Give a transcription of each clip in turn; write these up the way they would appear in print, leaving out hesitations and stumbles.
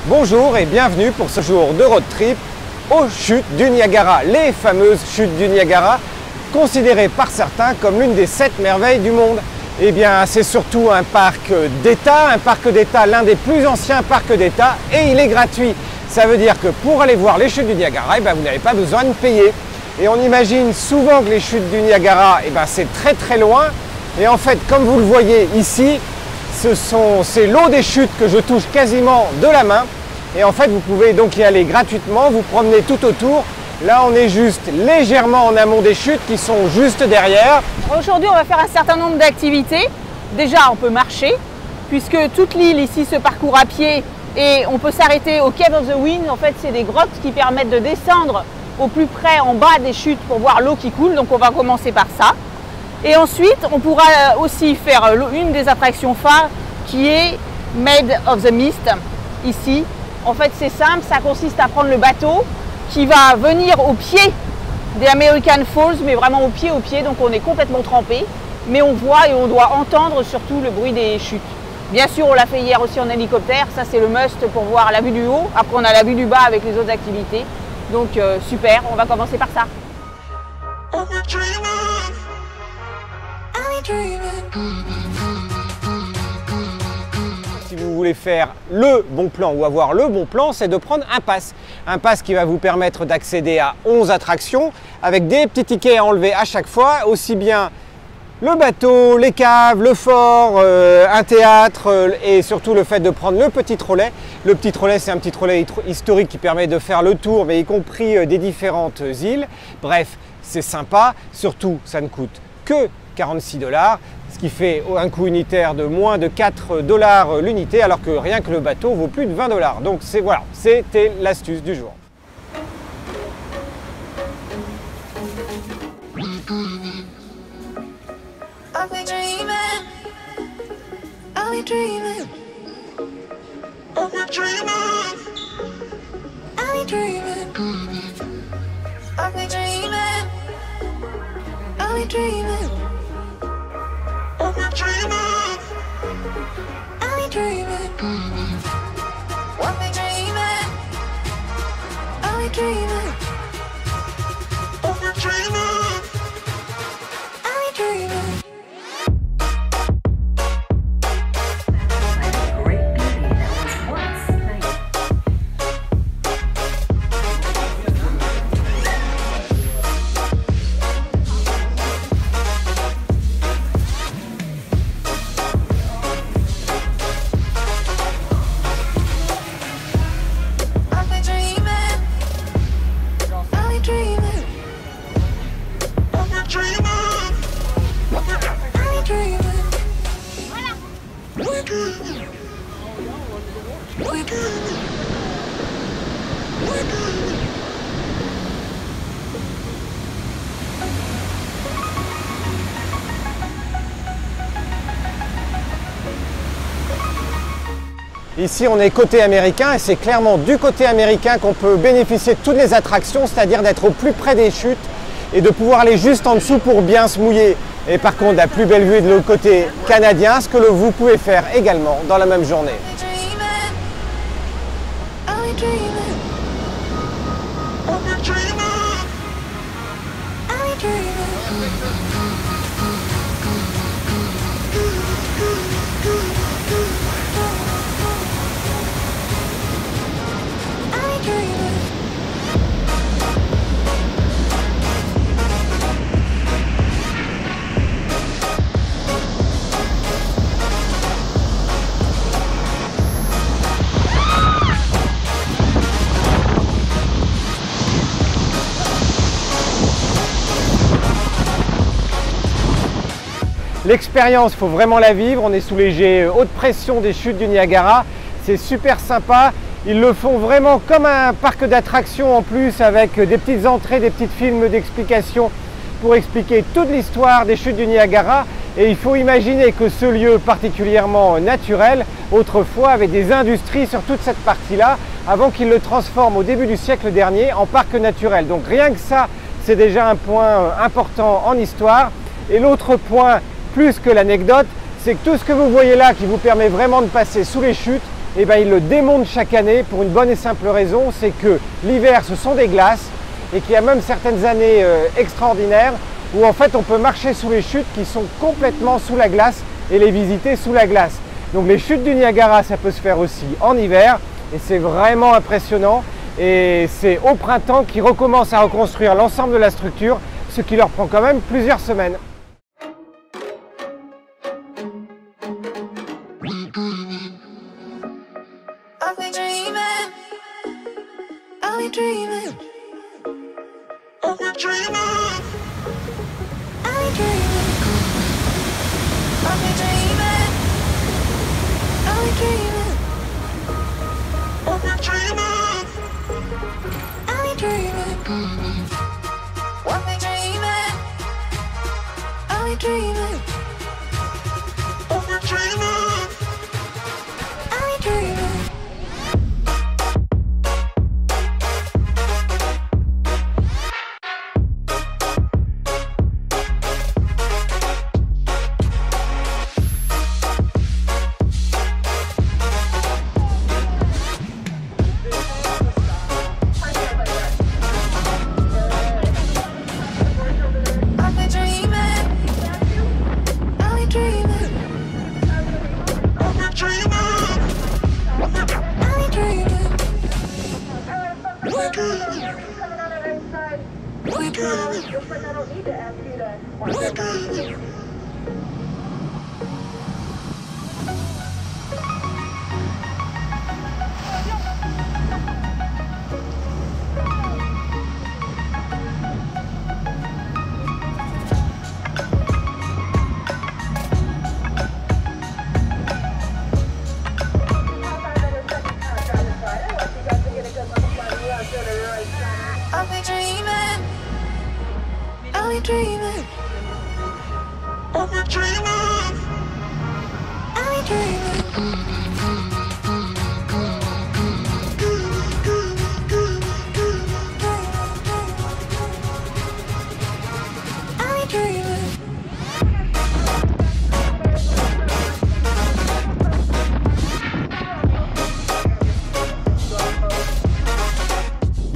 Bonjour et bienvenue pour ce jour de road trip aux chutes du Niagara, les fameuses chutes du Niagara, considérées par certains comme l'une des 7 merveilles du monde. Eh bien, c'est surtout un parc d'État, l'un des plus anciens parcs d'État, et il est gratuit. Ça veut dire que pour aller voir les chutes du Niagara, vous n'avez pas besoin de payer. Et on imagine souvent que les chutes du Niagara, c'est très très loin. Et en fait, comme vous le voyez ici, c'est l'eau des chutes que je touche quasiment de la main. Et en fait, vous pouvez donc y aller gratuitement, vous promener tout autour. Là, on est juste légèrement en amont des chutes qui sont juste derrière. Aujourd'hui, on va faire un certain nombre d'activités. Déjà, on peut marcher, puisque toute l'île ici se parcourt à pied et on peut s'arrêter au Cave of the Wind. En fait, c'est des grottes qui permettent de descendre au plus près en bas des chutes pour voir l'eau qui coule. Donc, on va commencer par ça. Et ensuite, on pourra aussi faire une des attractions phares qui est Made of the Mist, ici. En fait, c'est simple, ça consiste à prendre le bateau qui va venir au pied des American Falls, mais vraiment au pied, donc on est complètement trempé. Mais on voit et on doit entendre surtout le bruit des chutes. Bien sûr, on l'a fait hier aussi en hélicoptère, ça c'est le must pour voir la vue du haut. Après, on a la vue du bas avec les autres activités. Donc super, on va commencer par ça. Si vous voulez faire le bon plan ou avoir le bon plan, c'est de prendre un pass. Un pass qui va vous permettre d'accéder à 11 attractions avec des petits tickets à enlever à chaque fois, aussi bien le bateau, les caves, le fort, un théâtre et surtout le fait de prendre le petit trolley. Le petit trolley, c'est un petit trolley historique qui permet de faire le tour, mais y compris des différentes îles. Bref, c'est sympa, surtout ça ne coûte que 46 $, ce qui fait un coût unitaire de moins de 4 $ l'unité, alors que rien que le bateau vaut plus de 20 $. Donc voilà, c'était l'astuce du jour. Ici, on est côté américain et c'est clairement du côté américain qu'on peut bénéficier de toutes les attractions, c'est-à-dire d'être au plus près des chutes et de pouvoir aller juste en dessous pour bien se mouiller. Et par contre, la plus belle vue est de l'autre côté canadien, ce que vous pouvez faire également dans la même journée. L'expérience, il faut vraiment la vivre. On est sous les jets haute pression des chutes du Niagara. C'est super sympa. Ils le font vraiment comme un parc d'attractions en plus, avec des petites entrées, des petits films d'explication pour expliquer toute l'histoire des chutes du Niagara. Et il faut imaginer que ce lieu particulièrement naturel, autrefois, avait des industries sur toute cette partie-là, avant qu'ils le transforment au début du siècle dernier en parc naturel. Donc rien que ça, c'est déjà un point important en histoire. Et l'autre point, plus que l'anecdote, c'est que tout ce que vous voyez là qui vous permet vraiment de passer sous les chutes, eh bien, ils le démontent chaque année pour une bonne et simple raison, c'est que l'hiver ce sont des glaces et qu'il y a même certaines années extraordinaires où en fait on peut marcher sous les chutes qui sont complètement sous la glace et les visiter sous la glace. Donc les chutes du Niagara, ça peut se faire aussi en hiver et c'est vraiment impressionnant. Et c'est au printemps qu'ils recommencent à reconstruire l'ensemble de la structure, ce qui leur prend quand même plusieurs semaines.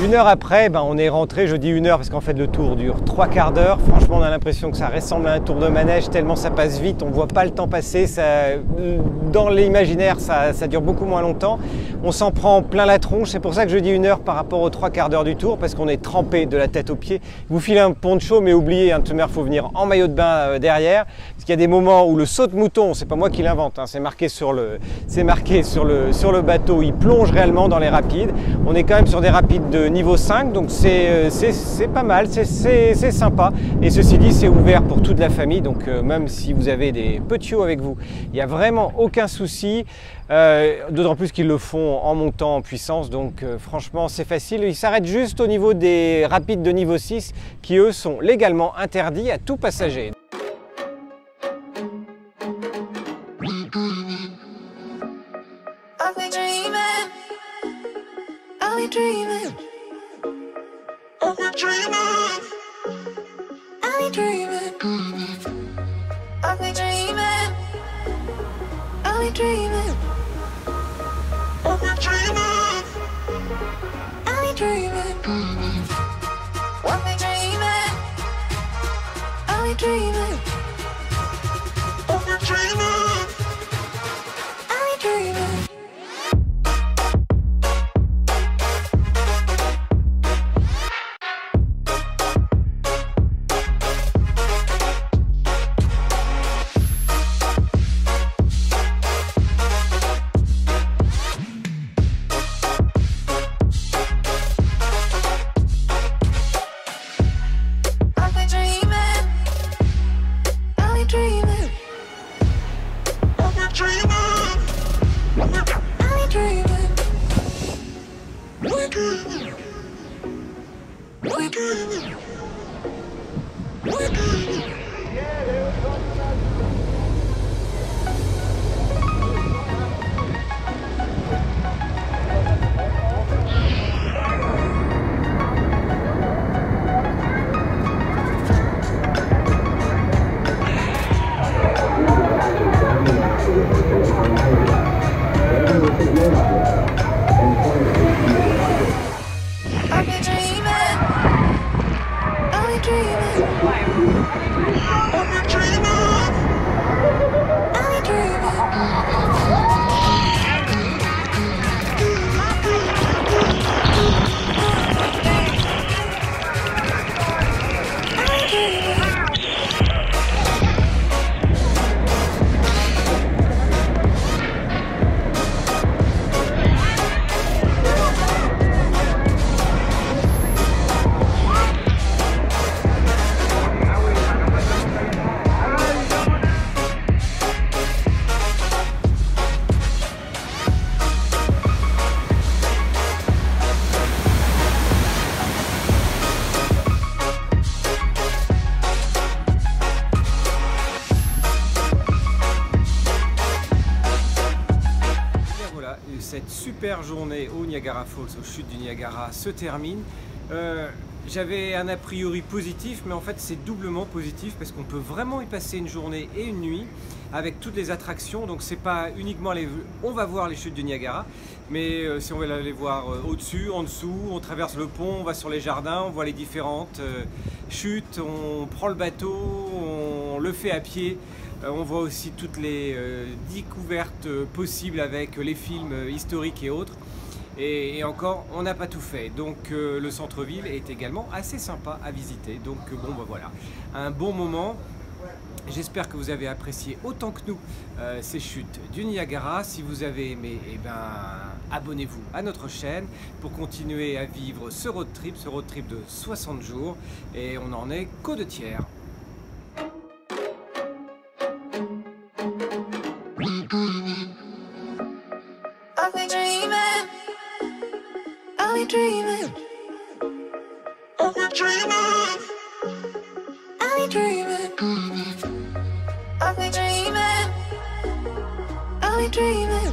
Une heure après, on est rentré, je dis une heure parce qu'en fait le tour dure 3/4 d'heure. Franchement, on a l'impression que ça ressemble à un tour de manège tellement ça passe vite, on ne voit pas le temps passer. Dans l'imaginaire, ça dure beaucoup moins longtemps. On s'en prend plein la tronche, c'est pour ça que je dis une heure par rapport aux 3/4 d'heure du tour, parce qu'on est trempé de la tête aux pieds. Vous filez un poncho, mais oubliez, de toute manière, il faut venir en maillot de bain derrière, parce qu'il y a des moments où le saut de mouton, c'est pas moi qui l'invente, c'est marqué sur le bateau, il plonge réellement dans les rapides. On est quand même sur des rapides de niveau 5, donc c'est pas mal, c'est sympa. Et ceci dit, c'est ouvert pour toute la famille, donc même si vous avez des petits avec vous, il n'y a vraiment aucun souci. D'autant plus qu'ils le font en montant en puissance, donc franchement c'est facile. Ils s'arrêtent juste au niveau des rapides de niveau 6 qui eux sont légalement interdits à tout passager. Cette super journée au Niagara Falls, aux chutes du Niagara, se termine. J'avais un a priori positif, mais en fait c'est doublement positif parce qu'on peut vraiment y passer une journée et une nuit avec toutes les attractions. Donc c'est pas uniquement on va voir les chutes du Niagara, mais si on veut aller voir au-dessus, en dessous, on traverse le pont, on va sur les jardins, on voit les différentes chutes, on prend le bateau, on le fait à pied. On voit aussi toutes les découvertes possibles avec les films historiques et autres. Et encore, on n'a pas tout fait. Donc le centre-ville est également assez sympa à visiter. Donc bon, bah, voilà, un bon moment. J'espère que vous avez apprécié autant que nous ces chutes du Niagara. Si vous avez aimé, eh ben, abonnez-vous à notre chaîne pour continuer à vivre ce road trip de 60 jours. Et on n'en est qu'aux 2 tiers. Dreaming.